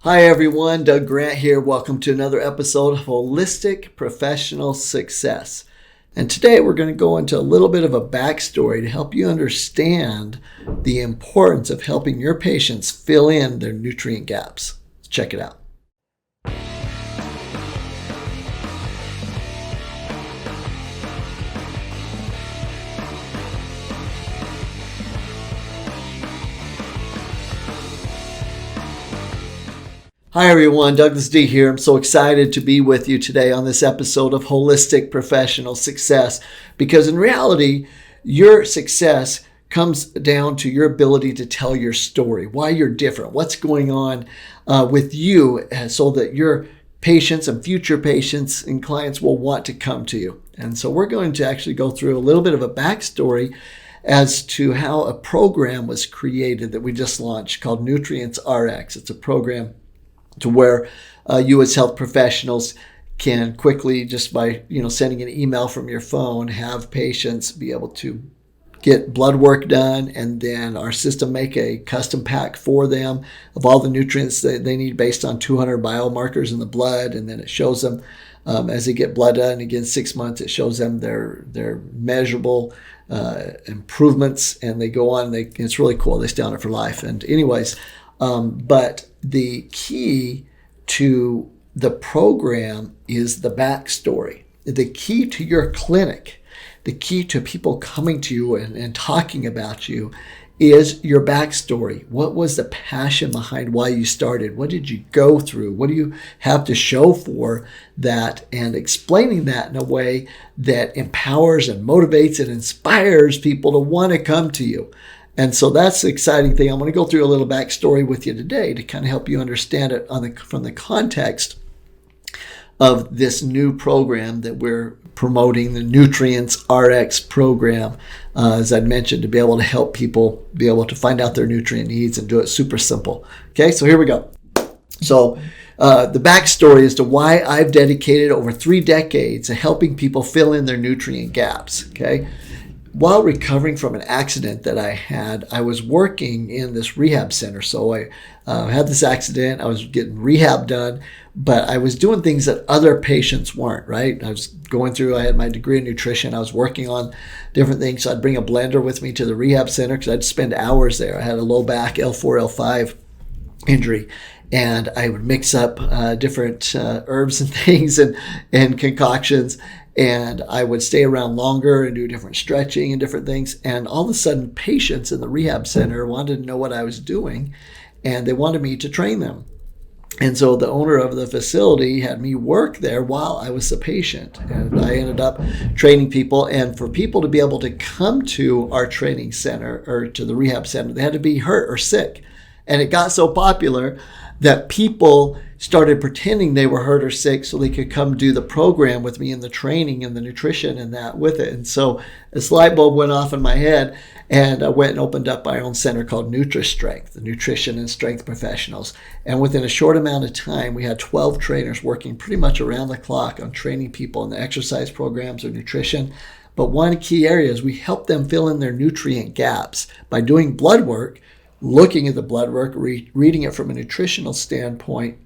Hi everyone, Doug Grant here. Welcome to another episode of Holistic Professional Success. And today we're going to go into a little bit of a backstory to help you understand the importance of helping your patients fill in their nutrient gaps. Let's check it out. Hi everyone, Douglas D here. I'm so excited to be with you today on this episode of Holistic Professional Success because in reality, your success comes down to your ability to tell your story, why you're different, what's going on with you so that your patients and future patients and clients will want to come to you. And so we're going to actually go through a little bit of a backstory as to how a program was created that we just launched called Nutrients RX. It's a program to where you as health professionals can quickly, just by sending an email from your phone, have patients be able to get blood work done, and then our system make a custom pack for them of all the nutrients that they need based on 200 biomarkers in the blood, and then it shows them as they get blood done. Again, 6 months, it shows them their measurable improvements, and they go on. It's really cool. They stay on it for life. And anyways. But the key to the program is the backstory. The key to your clinic, the key to people coming to you and talking about you is your backstory. What was the passion behind why you started? What did you go through? What do you have to show for that? And explaining that in a way that empowers and motivates and inspires people to want to come to you. And so that's the exciting thing. I'm going to go through a little backstory with you today to kind of help you understand it from the context of this new program that we're promoting, the Nutrients RX program, as I mentioned, to be able to help people be able to find out their nutrient needs and do it super simple. Okay, so here we go. So the backstory as to why I've dedicated over 3 decades to helping people fill in their nutrient gaps. Okay. While recovering from an accident that I had, I was working in this rehab center. So I had this accident. I was getting rehab done, but I was doing things that other patients weren't, right? I had my degree in nutrition. I was working on different things. So I'd bring a blender with me to the rehab center because I'd spend hours there. I had a low back L4, L5 injury. And I would mix up different herbs and things and concoctions. And I would stay around longer and do different stretching and different things. And all of a sudden, patients in the rehab center wanted to know what I was doing, and they wanted me to train them. And so the owner of the facility had me work there while I was a patient. And I ended up training people. And for people to be able to come to our training center or to the rehab center, they had to be hurt or sick. And it got so popular that people started pretending they were hurt or sick so they could come do the program with me and the training and the nutrition and that with it. And so this light bulb went off in my head, and I went and opened up my own center called NutriStrength, the Nutrition and Strength Professionals. And within a short amount of time, we had 12 trainers working pretty much around the clock on training people in the exercise programs or nutrition. But one key area is we help them fill in their nutrient gaps by doing blood work, looking at the blood work, reading it from a nutritional standpoint,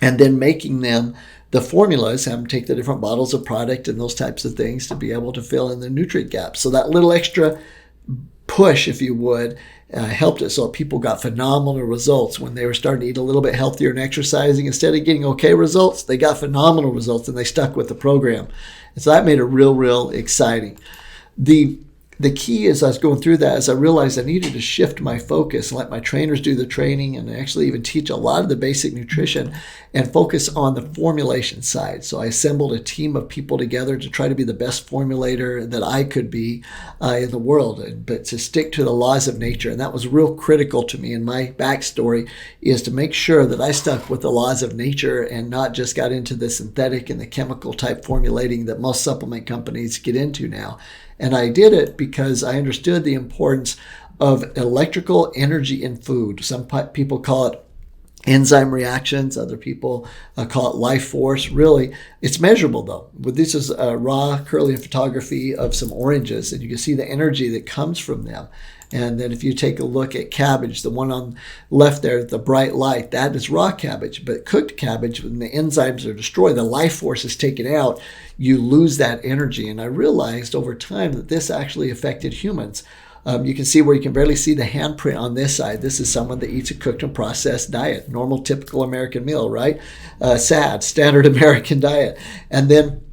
and then making them the formulas, have them take the different bottles of product and those types of things to be able to fill in the nutrient gaps. So that little extra push, if you would, helped it. So people got phenomenal results when they were starting to eat a little bit healthier and exercising. Instead of getting okay results, they got phenomenal results and they stuck with the program. And so that made it real exciting. The key is I was going through that as I realized I needed to shift my focus and let my trainers do the training and actually even teach a lot of the basic nutrition and focus on the formulation side. So I assembled a team of people together to try to be the best formulator that I could be in the world, but to stick to the laws of nature. And that was real critical to me. And my backstory is to make sure that I stuck with the laws of nature and not just got into the synthetic and the chemical type formulating that most supplement companies get into now. And I did it because I understood the importance of electrical energy in food. Some people call it enzyme reactions. Other people call it life force. Really, it's measurable though. But this is raw Kirlian photography of some oranges, and you can see the energy that comes from them. And then if you take a look at cabbage, the one on the left there, the bright light, that is raw cabbage. But cooked cabbage, when the enzymes are destroyed, the life force is taken out, you lose that energy. And I realized over time that this actually affected humans. You can see where you can barely see the handprint on this side. This is someone that eats a cooked and processed diet, normal, typical American meal, right? Standard American diet. And then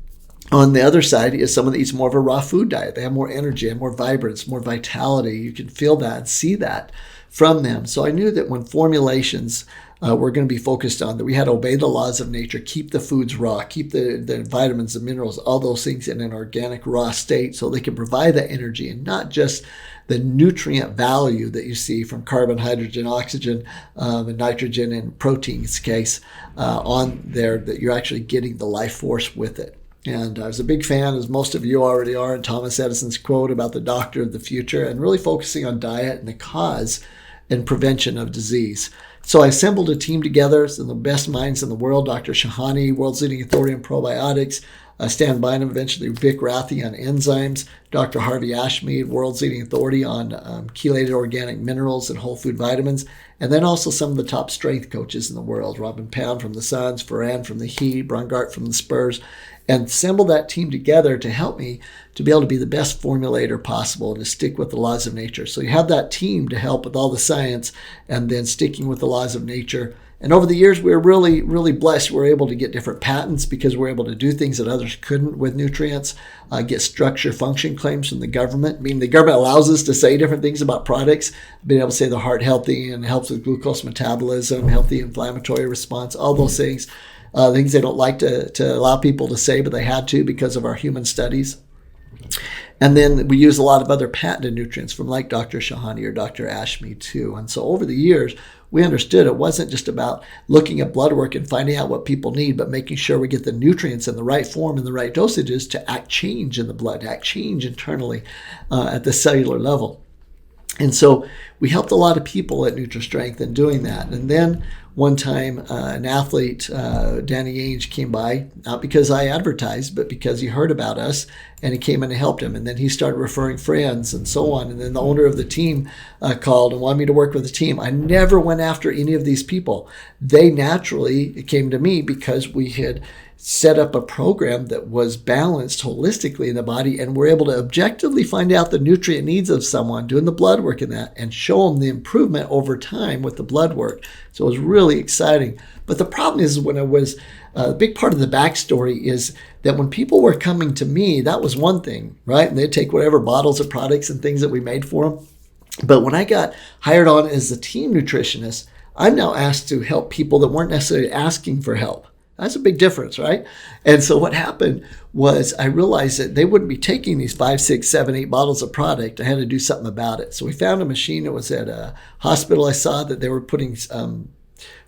on the other side is someone that eats more of a raw food diet. They have more energy, have more vibrance, more vitality. You can feel that and see that from them. So I knew that when formulations were going to be focused on, that we had to obey the laws of nature, keep the foods raw, keep the vitamins, the minerals, all those things in an organic raw state so they can provide that energy and not just the nutrient value that you see from carbon, hydrogen, oxygen, and nitrogen and protein's case on there, that you're actually getting the life force with it. And I was a big fan, as most of you already are, in Thomas Edison's quote about the doctor of the future and really focusing on diet and the cause and prevention of disease. So I assembled a team together, some of the best minds in the world, Dr. Shahani, world's leading authority on probiotics, Stan Bynum, eventually Vic Rathi on enzymes, Dr. Harvey Ashmead, world's leading authority on chelated organic minerals and whole food vitamins, and then also some of the top strength coaches in the world, Robin Pound from the Suns, Ferran from the Heat, Brungart from the Spurs, and assemble that team together to help me to be able to be the best formulator possible and to stick with the laws of nature. So you have that team to help with all the science and then sticking with the laws of nature. And over the years, we were really, really blessed. We were able to get different patents because we're able to do things that others couldn't with nutrients, get structure function claims from the government. I mean, the government allows us to say different things about products, being able to say the heart healthy and helps with glucose metabolism, healthy inflammatory response, all those things. Things they don't like to allow people to say, but they had to because of our human studies. And then we use a lot of other patented nutrients from like Dr. Shahani or Dr. Ashmead too. And so over the years, we understood it wasn't just about looking at blood work and finding out what people need, but making sure we get the nutrients in the right form and the right dosages to act change in the blood, to act change internally at the cellular level. And so we helped a lot of people at NutriStrength in doing that. And then one time, an athlete, Danny Ainge, came by, not because I advertised, but because he heard about us, and he came in and helped him. And then he started referring friends and so on. And then the owner of the team called and wanted me to work with the team. I never went after any of these people. They naturally came to me because we had set up a program that was balanced holistically in the body, and we're able to objectively find out the nutrient needs of someone, doing the blood work in that, and show them the improvement over time with the blood work. So it was really exciting. But the problem is, when I was, a big part of the backstory is that when people were coming to me, that was one thing, right? And they'd take whatever bottles of products and things that we made for them. But when I got hired on as the team nutritionist, I'm now asked to help people that weren't necessarily asking for help. That's a big difference, right? And so what happened was I realized that they wouldn't be taking these 5, 6, 7, 8 bottles of product. I had to do something about it. So we found a machine that was at a hospital. I saw that they were putting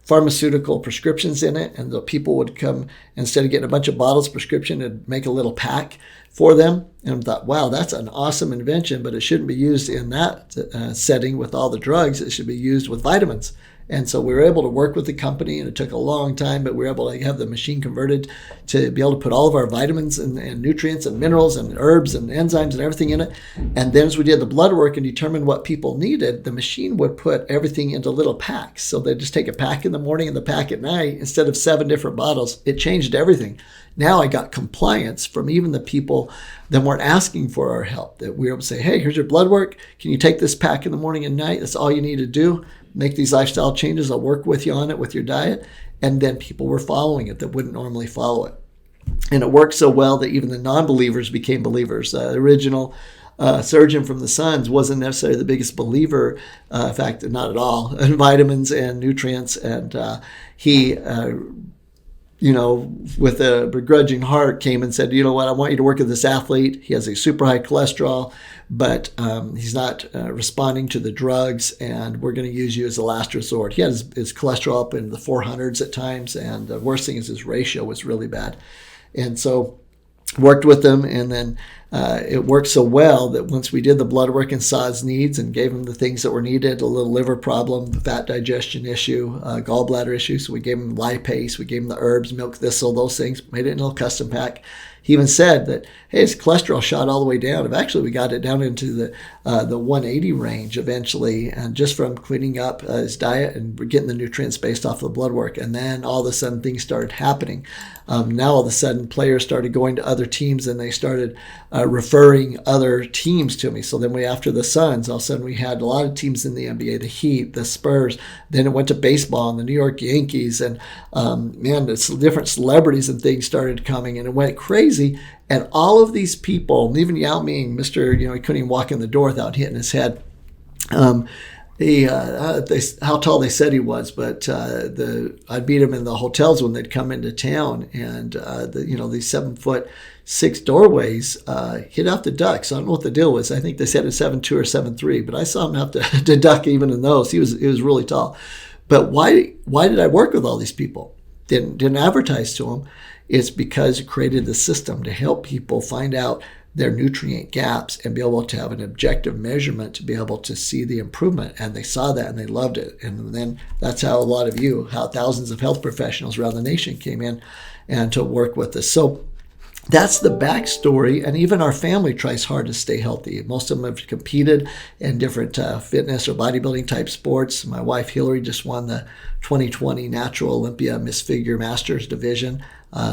pharmaceutical prescriptions in it, and the people would come, instead of getting a bunch of bottles prescription, and make a little pack for them. And I thought, wow, that's an awesome invention, but it shouldn't be used in that setting with all the drugs. It should be used with vitamins. And so we were able to work with the company, and it took a long time, but we were able to have the machine converted to be able to put all of our vitamins and nutrients and minerals and herbs and enzymes and everything in it. And then as we did the blood work and determined what people needed, the machine would put everything into little packs. So they'd just take a pack in the morning and the pack at night. Instead of 7 different bottles, it changed everything. Now I got compliance from even the people that weren't asking for our help, that we were able to say, hey, here's your blood work. Can you take this pack in the morning and night? That's all you need to do. Make these lifestyle changes. I'll work with you on it with your diet. And then people were following it that wouldn't normally follow it. And it worked so well that even the non-believers became believers. The original surgeon from the Suns wasn't necessarily the biggest believer, in fact, not at all, in vitamins and nutrients. And he with a begrudging heart came and said, you know what, I want you to work with this athlete. He has a super high cholesterol, but he's not responding to the drugs, and we're going to use you as a last resort. He had his cholesterol up in the 400s at times, and the worst thing is his ratio was really bad. And so worked with him, and then it worked so well that once we did the blood work and saw his needs and gave him the things that were needed, a little liver problem, fat digestion issue, gallbladder issue, so we gave him lipase, we gave him the herbs, milk thistle, those things, made it in a little custom pack. He even said that, hey, his cholesterol shot all the way down. Eventually, we got it down into the 180 range eventually, and just from cleaning up his diet and getting the nutrients based off of the blood work. And then all of a sudden, things started happening. Now, all of a sudden, players started going to other teams, and they started referring other teams to me. So then after the Suns, all of a sudden, we had a lot of teams in the NBA, the Heat, the Spurs. Then it went to baseball and the New York Yankees, and the different celebrities and things started coming, and it went crazy. And all of these people, even Yao Ming, Mr. He couldn't even walk in the door without hitting his head. How tall they said he was, but I'd beat him in the hotels when they'd come into town, and these 7'6" doorways hit out the duck. So I don't know what the deal was. I think they said it's 7'2" or 7'3", but I saw him have to duck even in those. He was really tall. But why did I work with all these people? Didn't advertise to them. It's because it created the system to help people find out their nutrient gaps and be able to have an objective measurement to be able to see the improvement. And they saw that and they loved it. And then that's how thousands of health professionals around the nation came in and to work with us. So that's the backstory, and even our family tries hard to stay healthy. Most of them have competed in different fitness or bodybuilding type sports. My wife Hillary just won the 2020 Natural Olympia Miss Figure Masters division.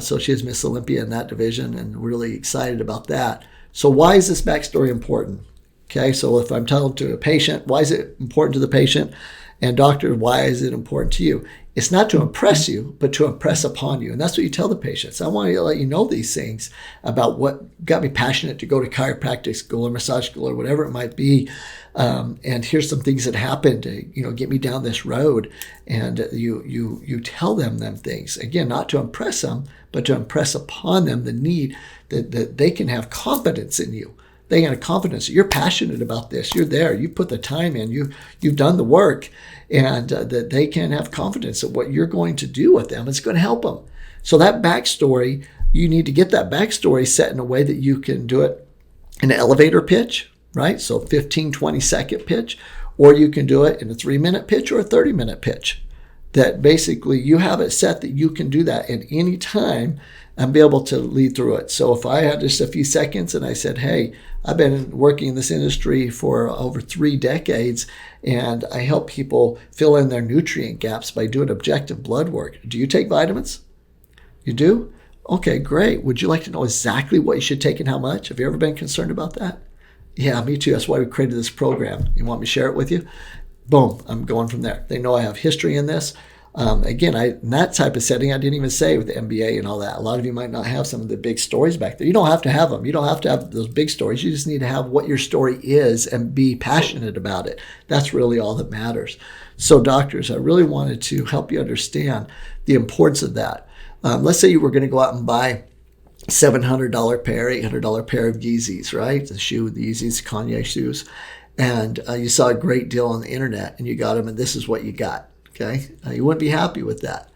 So she is Miss Olympia in that division, and really excited about that. So why is this backstory important? Okay, so if I'm telling to a patient, why is it important to the patient? And doctor, why is it important to you? It's not to impress you, but to impress upon you. And that's what you tell the patients. I want to let you know these things about what got me passionate to go to chiropractic school or massage school or whatever it might be. And here's some things that happened to, get me down this road. And you tell them things. Again, not to impress them, but to impress upon them the need that they can have confidence in you. They have confidence that you're passionate about this. You're there. You put the time in. You've done the work, and that they can have confidence that what you're going to do with them is going to help them. So that backstory, you need to get that backstory set in a way that you can do it in an elevator pitch, right? So 15, 20-second pitch, or you can do it in a 3-minute pitch or a 30-minute pitch. That basically you have it set that you can do that at any time and be able to lead through it. So if I had just a few seconds and I said, hey, I've been working in this industry for over 3 decades, and I help people fill in their nutrient gaps by doing objective blood work. Do you take vitamins? You do? Okay, great. Would you like to know exactly what you should take and how much? Have you ever been concerned about that? Yeah, me too. That's why we created this program. You want me to share it with you? Boom, I'm going from there. They know I have history in this. Again, in that type of setting, I didn't even say with the MBA and all that. A lot of you might not have some of the big stories back there. You don't have to have them. You don't have to have those big stories. You just need to have what your story is and be passionate about it. That's really all that matters. So doctors, I really wanted to help you understand the importance of that. Let's say you were going to go out and buy $700 pair, $800 pair of Yeezys, right? The Yeezys, Kanye shoes. And you saw a great deal on the internet and you got them, and this is what you got. Okay, you wouldn't be happy with that.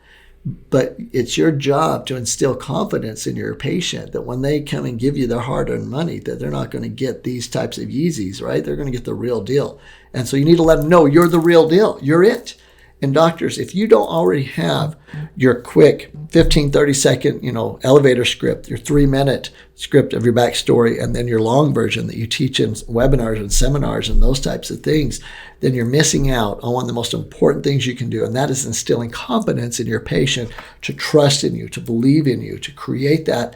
But it's your job to instill confidence in your patient that when they come and give you their hard-earned money, that they're not going to get these types of Yeezys, right? They're going to get the real deal. And so you need to let them know you're the real deal. You're it. And doctors, if you don't already have your quick 15, 30-second, elevator script, your 3-minute script of your backstory, and then your long version that you teach in webinars and seminars and those types of things, then you're missing out on one of the most important things you can do, and that is instilling confidence in your patient to trust in you, to believe in you, to create that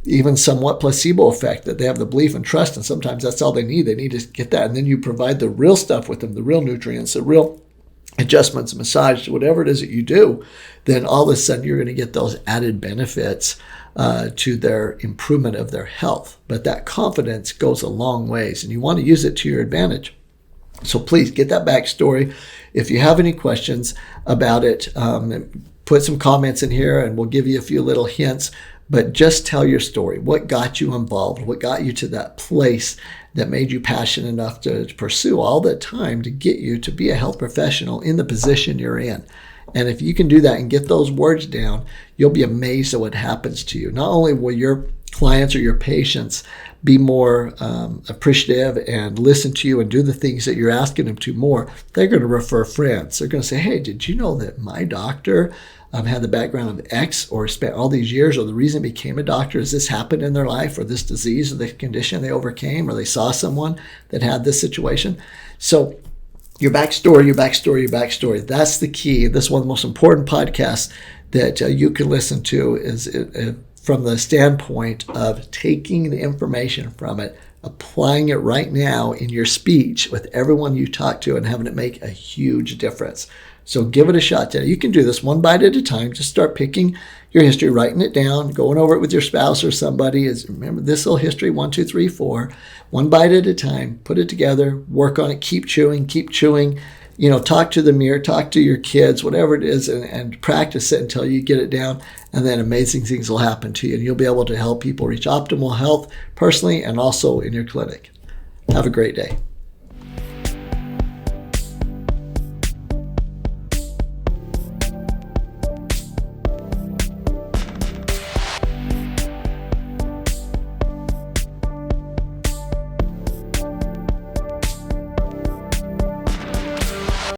even somewhat placebo effect that they have the belief and trust, and sometimes that's all they need. They need to get that, and then you provide the real stuff with them, the real nutrients, the real adjustments, massage, whatever it is that you do, then all of a sudden you're going to get those added benefits to their improvement of their health. But that confidence goes a long ways, and you want to use it to your advantage. So please get that backstory. If you have any questions about it, put some comments in here and we'll give you a few little hints. But just tell your story. What got you involved? What got you to that place that made you passionate enough to pursue all the time to get you to be a health professional in the position you're in? And if you can do that and get those words down, you'll be amazed at what happens to you. Not only will your clients or your patients be more appreciative and listen to you and do the things that you're asking them to more, they're going to refer friends. They're going to say, hey, did you know that my doctor had the background of X or spent all these years, or the reason they became a doctor is this happened in their life, or this disease or the condition they overcame, or they saw someone that had this situation. So your backstory. That's the key. This is one of the most important podcasts that you can listen to is from the standpoint of taking the information from it, applying it right now in your speech with everyone you talk to and having it make a huge difference. So give it a shot today. You can do this one bite at a time. Just start picking your history, writing it down, going over it with your spouse or somebody. Remember this little history, 1, 2, 3, 4. One bite at a time. Put it together. Work on it. Keep chewing. Talk to the mirror. Talk to your kids, whatever it is, and practice it until you get it down. And then amazing things will happen to you. And you'll be able to help people reach optimal health personally and also in your clinic. Have a great day.